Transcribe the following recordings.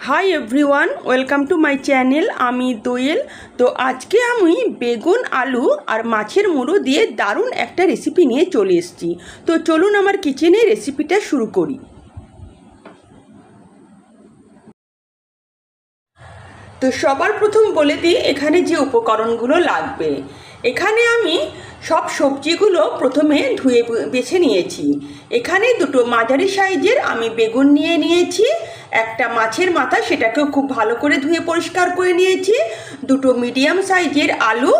Hi everyone, welcome to my channel. আমি দোয়েল। তো আজকে আমি বেগুন, আলু আর মাছের মুড়ো দিয়ে দারুণ একটা রেসিপি নিয়ে চলে এসেছি। তো চলুন আমার কিচেনে রেসিপিটা শুরু করি। তো সবার প্রথম বলে দিই এখানে যে উপকরণগুলো লাগবে। এখানে আমি সব সবজিগুলো প্রথমে ধুয়ে বেছে নিয়েছি। এখানে দুটো মাঝারি সাইজের আমি বেগুন নিয়ে নিয়েছি, একটা মাছের মাথা সেটাকেও খুব ভালো করে ধুয়ে পরিষ্কার করে নিয়েছি, দুটো মিডিয়াম সাইজের আলু,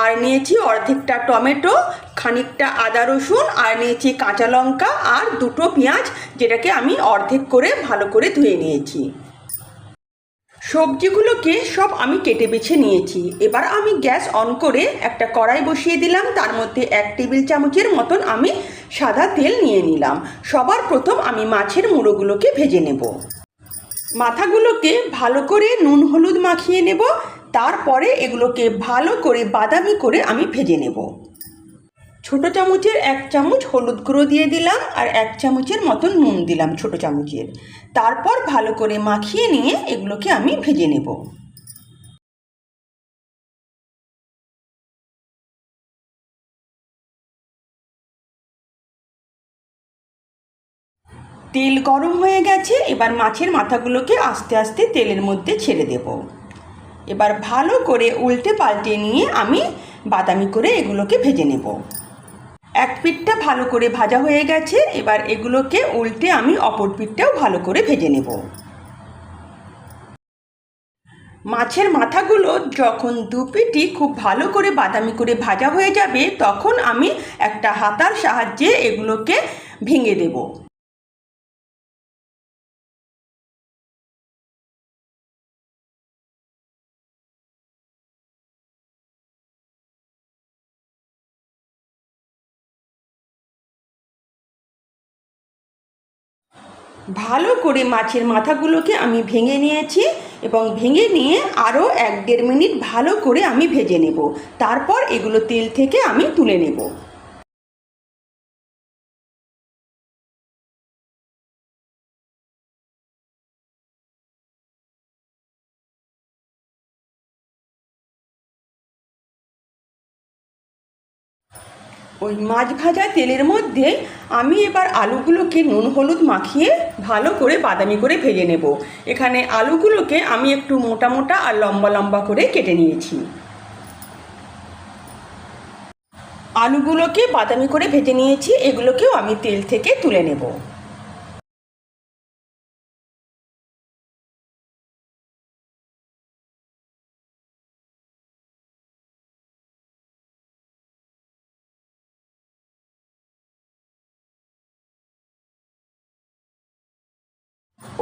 আর নিয়েছি অর্ধেকটা টমেটো, খানিকটা আদা রসুন, আর নিয়েছি কাঁচা লঙ্কা আর দুটো পেঁয়াজ, যেটাকে আমি অর্ধেক করে ভালো করে ধুয়ে নিয়েছি। সবজিগুলোকে সব আমি কেটে বেছে নিয়েছি। এবার আমি গ্যাস অন করে একটা কড়াই বসিয়ে দিলাম, তার মধ্যে 1 টেবিল চামচের মতন আমি সাদা তেল নিয়ে নিলাম। সবার প্রথম আমি মাছের মুড়োগুলোকে ভেজে নেব। মাথাগুলোকে ভালো করে নুন হলুদ মাখিয়ে নেব, তারপরে এগুলোকে ভালো করে বাদামি করে আমি ভেজে নেব। ছোটো চামচের 1 চামচ হলুদ গুঁড়ো দিয়ে দিলাম, আর 1 চামচের মতন নুন দিলাম ছোটো চামচের। তারপর ভালো করে মাখিয়ে নিয়ে এগুলোকে আমি ভেজে নেব। তেল গরম হয়ে গেছে, এবার মাছের মাথাগুলোকে আস্তে আস্তে তেলের মধ্যে ছেড়ে দেব। এবার ভালো করে উল্টে পাল্টে নিয়ে আমি বাদামি করে এগুলোকে ভেজে নেব। এক পিঠটা ভালো করে ভাজা হয়ে গেছে, এবার এগুলোকে উল্টে আমি অপর পিঠটাও ভালো করে ভেজে নেব। মাছের মাথাগুলো যখন দু পিঠই খুব ভালো করে বাদামি করে ভাজা হয়ে যাবে, তখন আমি একটা হাতার সাহায্যে এগুলোকে ভেঙে দেব। ভালো করে মাছের মাথাগুলোকে আমি ভেঙে নিয়েছি, এবং ভেঙে নিয়ে আরও 1-1.5 মিনিট ভালো করে আমি ভেজে নেব। তারপর এগুলো তেল থেকে আমি তুলে নেব। ওই মাছ ভাজা তেলের মধ্যে আমি এবার আলুগুলোকে নুন হলুদ মাখিয়ে ভালো করে বাদামি করে ভেজে নেব। এখানে আলুগুলোকে আমি একটু মোটা মোটা আর লম্বা লম্বা করে কেটে নিয়েছি। আলুগুলোকে বাদামি করে ভেজে নিয়েছি, এগুলোকেও আমি তেল থেকে তুলে নেব।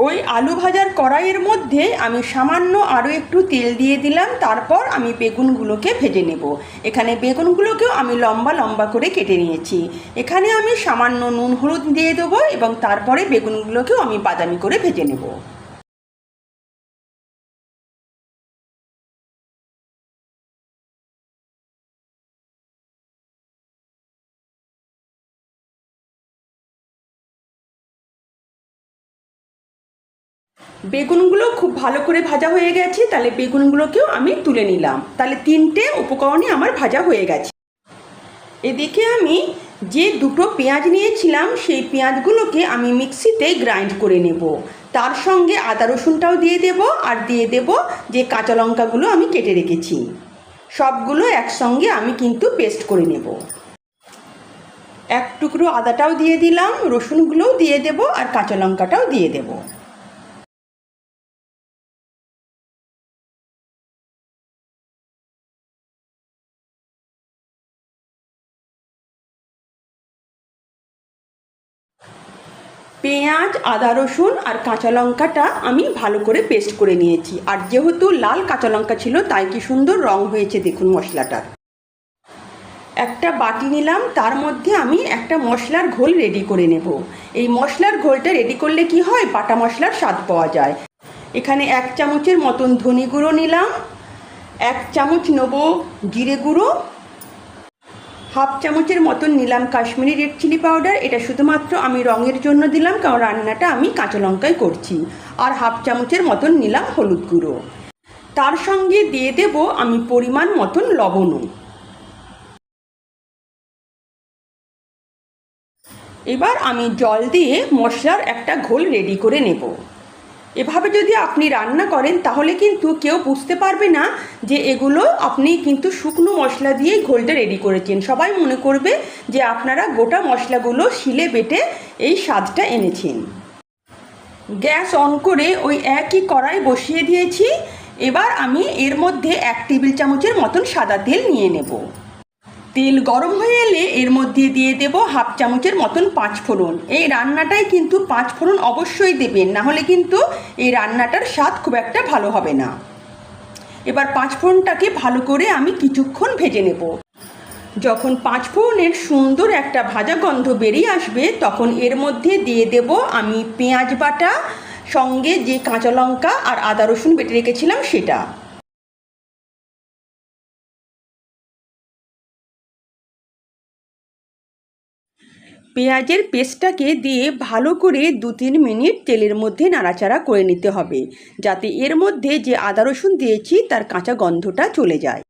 ওই আলু ভাজার কড়াইয়ের মধ্যে আমি সামান্য আরও একটু তেল দিয়ে দিলাম, তারপর আমি বেগুনগুলোকে ভেজে নেব। এখানে বেগুনগুলোকেও আমি লম্বা লম্বা করে কেটে নিয়েছি। এখানে আমি সামান্য নুন হলুদ দিয়ে দেবো, এবং তারপরে বেগুনগুলোকেও আমি বাদামি করে ভেজে নেব। বেগুনগুলো খুব ভালো করে ভাজা হয়ে গেছে, তাহলে বেগুনগুলোকেও আমি তুলে নিলাম। তাহলে 3টে উপকরণই আমার ভাজা হয়ে গেছে। এদিকে আমি যে দুটো পেঁয়াজ নিয়েছিলাম, সেই পেঁয়াজগুলোকে আমি মিক্সিতে গ্রাইন্ড করে নেব। তার সঙ্গে আদা রসুনটাও দিয়ে দেব, আর দিয়ে দেব যে কাঁচা লঙ্কাগুলো আমি কেটে রেখেছি। সবগুলো একসঙ্গে আমি কিন্তু পেস্ট করে নেব। এক টুকরো আদাটাও দিয়ে দিলাম, রসুনগুলোও দিয়ে দেব, আর কাঁচা লঙ্কাটাও দিয়ে দেব। পেঁয়াজ, আদা রসুন আর কাঁচা লঙ্কাটা আমি ভালো করে পেস্ট করে নিয়েছি। আর যেহেতু লাল কাঁচা লঙ্কা ছিল, তাই কি সুন্দর রং হয়েছে দেখুন মশলাটার। একটা বাটি নিলাম, তার মধ্যে আমি একটা মশলার ঘোল রেডি করে নেব। এই মশলার ঘোলটা রেডি করলে কি হয়, বাটা মশলার স্বাদ পাওয়া যায়। এখানে 1 চামচের মতন ধনে গুঁড়ো নিলাম, 1 চামচ নেব জিরে গুঁড়ো, হাফ চামচের মতন নিলাম কাশ্মীরি রেড চিলি পাউডার। এটা শুধুমাত্র আমি রঙের জন্য দিলাম, কারণ রান্নাটা আমি কাঁচা লঙ্কায় করছি। আর হাফ চামচের মতন নিলাম হলুদ গুঁড়ো। তার সঙ্গে দিয়ে দেব আমি পরিমাণ মতন লবণও। এবার আমি জল দিয়ে মশলার একটা ঘোল রেডি করে নেব। এভাবে যদি আপনি রান্না করেন তাহলে কিন্তু কেউ বুঝতে পারবে না যে এগুলো আপনি কিন্তু শুকনো মশলা দিয়ে ঘোলটা রেডি করেছেন। সবাই মনে করবে যে আপনারা গোটা মশলাগুলো শিলে বেটে এই স্বাদটা এনেছেন। গ্যাস অন করে ওই একই কড়াই বসিয়ে দিয়েছি। এবার আমি এর মধ্যে 1 টেবিল চামচের মতন সাদা তেল নিয়ে নেব। তেল গরম হয়ে এলে এর মধ্যে দিয়ে দেব হাফ চামচের মতন 5 ফোড়ন। এই রান্নাটায় কিন্তু 5 ফোড়ন অবশ্যই দেবেন, না হলে কিন্তু এই রান্নাটার স্বাদ খুব একটা ভালো হবে না। এবার 5 ফোড়নটাকে ভালো করে আমি কিছুক্ষণ ভেজে নেব। যখন 5 ফোড়নের সুন্দর একটা ভাজা গন্ধ বেরিয়ে আসবে তখন এর মধ্যে দিয়ে দেব আমি পেঁয়াজ বাটা, সঙ্গে যে কাঁচা লঙ্কা আর আদা রসুন বেটে রেখেছিলাম সেটা। পেঁয়াজের পেস্টটাকে দিয়ে ভালো করে 2-3 মিনিট তেলের মধ্যে নাড়াচাড়া করে নিতে হবে, যাতে এর মধ্যে যে আদা রসুন দিয়েছি তার কাঁচা গন্ধটা চলে যায়।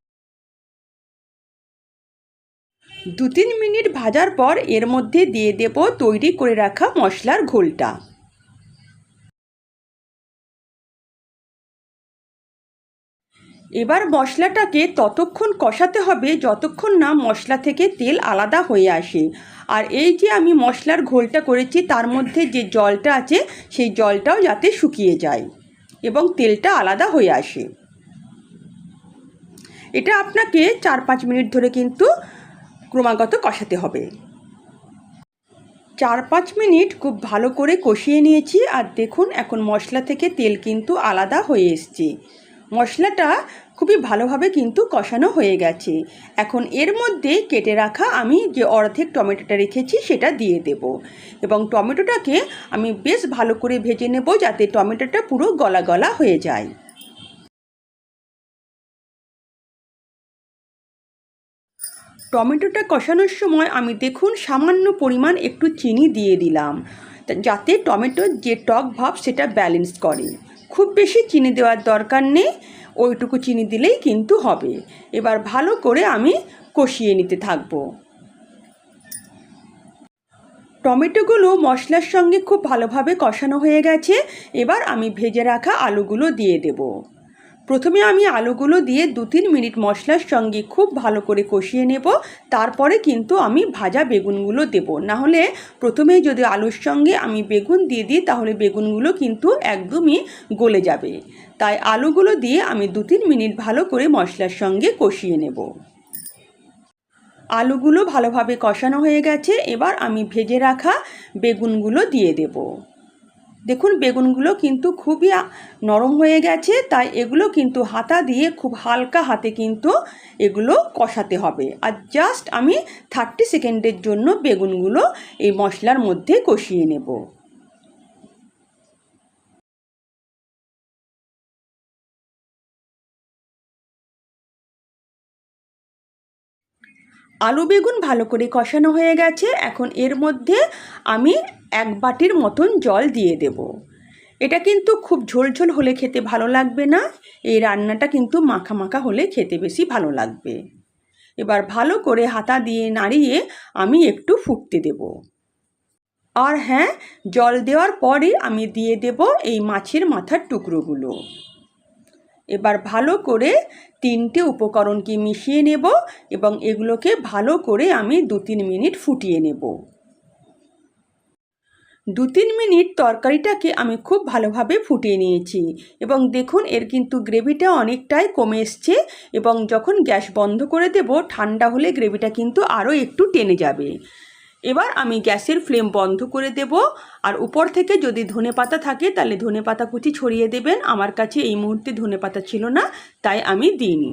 2-3 মিনিট ভাজার পর এর মধ্যে দিয়ে দেব তৈরি করে রাখা মশলার ঘোলটা। এবার মশলাটাকে ততক্ষণ কষাতে হবে যতক্ষণ না মশলা থেকে তেল আলাদা হয়ে আসে। আর এই যে আমি মশলার ঘোলটা করেছি তার মধ্যে যে জলটা আছে সেই জলটাও যাতে শুকিয়ে যায় এবং তেলটা আলাদা হয়ে আসে। এটা আপনাকে 4-5 মিনিট ধরে কিন্তু ক্রমাগত কষাতে হবে। 4-5 মিনিট খুব ভালো করে কষিয়ে নিয়েছি। আর দেখুন এখন মশলা থেকে তেল কিন্তু আলাদা হয়ে এসছে। মশলাটা খুবই ভালোভাবে কিন্তু কষানো হয়ে গেছে। এখন এর মধ্যে কেটে রাখা আমি যে অর্ধেক টমেটোটা রেখেছি সেটা দিয়ে দেব এবং টমেটোটাকে আমি বেশ ভালো করে ভেজে নেব যাতে টমেটোটা পুরো গলা গলা হয়ে যায়। টমেটোটা কষানোর সময় আমি দেখুন সামান্য পরিমাণ একটু চিনি দিয়ে দিলাম, যাতে টমেটোর যে টক ভাব সেটা ব্যালেন্স করে। খুব বেশি চিনি দেওয়ার দরকার নেই, ওইটুকু চিনি দিলেই কিন্তু হবে। এবার ভালো করে আমি কষিয়ে নিতে থাকবো। টমেটোগুলো মশলার সঙ্গে খুব ভালোভাবে কষানো হয়ে গেছে। এবার আমি ভেজে রাখা আলুগুলো দিয়ে দেব। প্রথমে আমি আলুগুলো দিয়ে 2-3 মিনিট মশলার সঙ্গে খুব ভালো করে কষিয়ে নেব, তারপরে কিন্তু আমি ভাজা বেগুনগুলো দেব। নাহলে প্রথমেই যদি আলুর সঙ্গে আমি বেগুন দিয়ে দিই তাহলে বেগুনগুলো কিন্তু একদমই গলে যাবে। তাই আলুগুলো দিয়ে আমি 2-3 মিনিট ভালো করে মশলার সঙ্গে কষিয়ে নেব। আলুগুলো ভালোভাবে কষানো হয়ে গেছে। এবার আমি ভেজে রাখা বেগুনগুলো দিয়ে দেব। দেখুন বেগুনগুলো কিন্তু খুবই নরম হয়ে গেছে, তাই এগুলো কিন্তু হাতা দিয়ে খুব হালকা হাতে কিন্তু এগুলো কষাতে হবে। আর জাস্ট আমি 30 সেকেন্ডের জন্য বেগুনগুলো এই মশলার মধ্যে কষিয়ে নেব। আলু বেগুন ভালো করে কষানো হয়ে গেছে। এখন এর মধ্যে আমি 1 বাটির মতন জল দিয়ে দেব। এটা কিন্তু খুব ঝোলঝোল হলে খেতে ভালো লাগবে না, এই রান্নাটা কিন্তু মাখা মাখা হলে খেতে বেশি ভালো লাগবে। এবার ভালো করে হাতা দিয়ে নাড়িয়ে আমি একটু ফুটতে দেব। আর হ্যাঁ, জল দেওয়ার পরে আমি দিয়ে দেব এই মাছের মাথার টুকরোগুলো। এবার ভালো করে 3টে উপকরণকে মিশিয়ে নেব এবং এগুলোকে ভালো করে আমি 2-3 মিনিট ফুটিয়ে নেব। 2-3 মিনিট তরকারিটাকে আমি খুব ভালোভাবে ফুটিয়ে নিয়েছি এবং দেখুন এর কিন্তু গ্রেভিটা অনেকটাই কমে এসছে এবং যখন গ্যাস বন্ধ করে দেব ঠান্ডা হলে গ্রেভিটা কিন্তু আরও একটু টেনে যাবে। এবার আমি গ্যাসের ফ্লেম বন্ধ করে দেব। আর উপর থেকে যদি ধনেপাতা থাকে তাহলে ধনেপাতা কুচি ছড়িয়ে দেবেন। আমার কাছে এই মুহূর্তে ধনেপাতা ছিল না, তাই আমি দিইনি।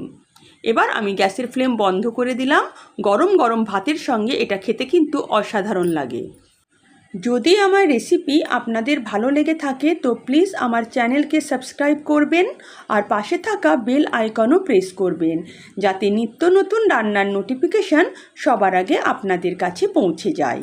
এবার আমি গ্যাসের ফ্লেম বন্ধ করে দিলাম। গরম গরম ভাতের সঙ্গে এটা খেতে কিন্তু অসাধারণ লাগে। যদি আমার রেসিপি আপনাদের ভালো লেগে থাকে তো প্লিজ আমার চ্যানেলকে সাবস্ক্রাইব করবেন আর পাশে থাকা বেল আইকনও প্রেস করবেন, যাতে নিত্য নতুন রান্নার নোটিফিকেশান সবার আগে আপনাদের কাছে পৌঁছে যায়।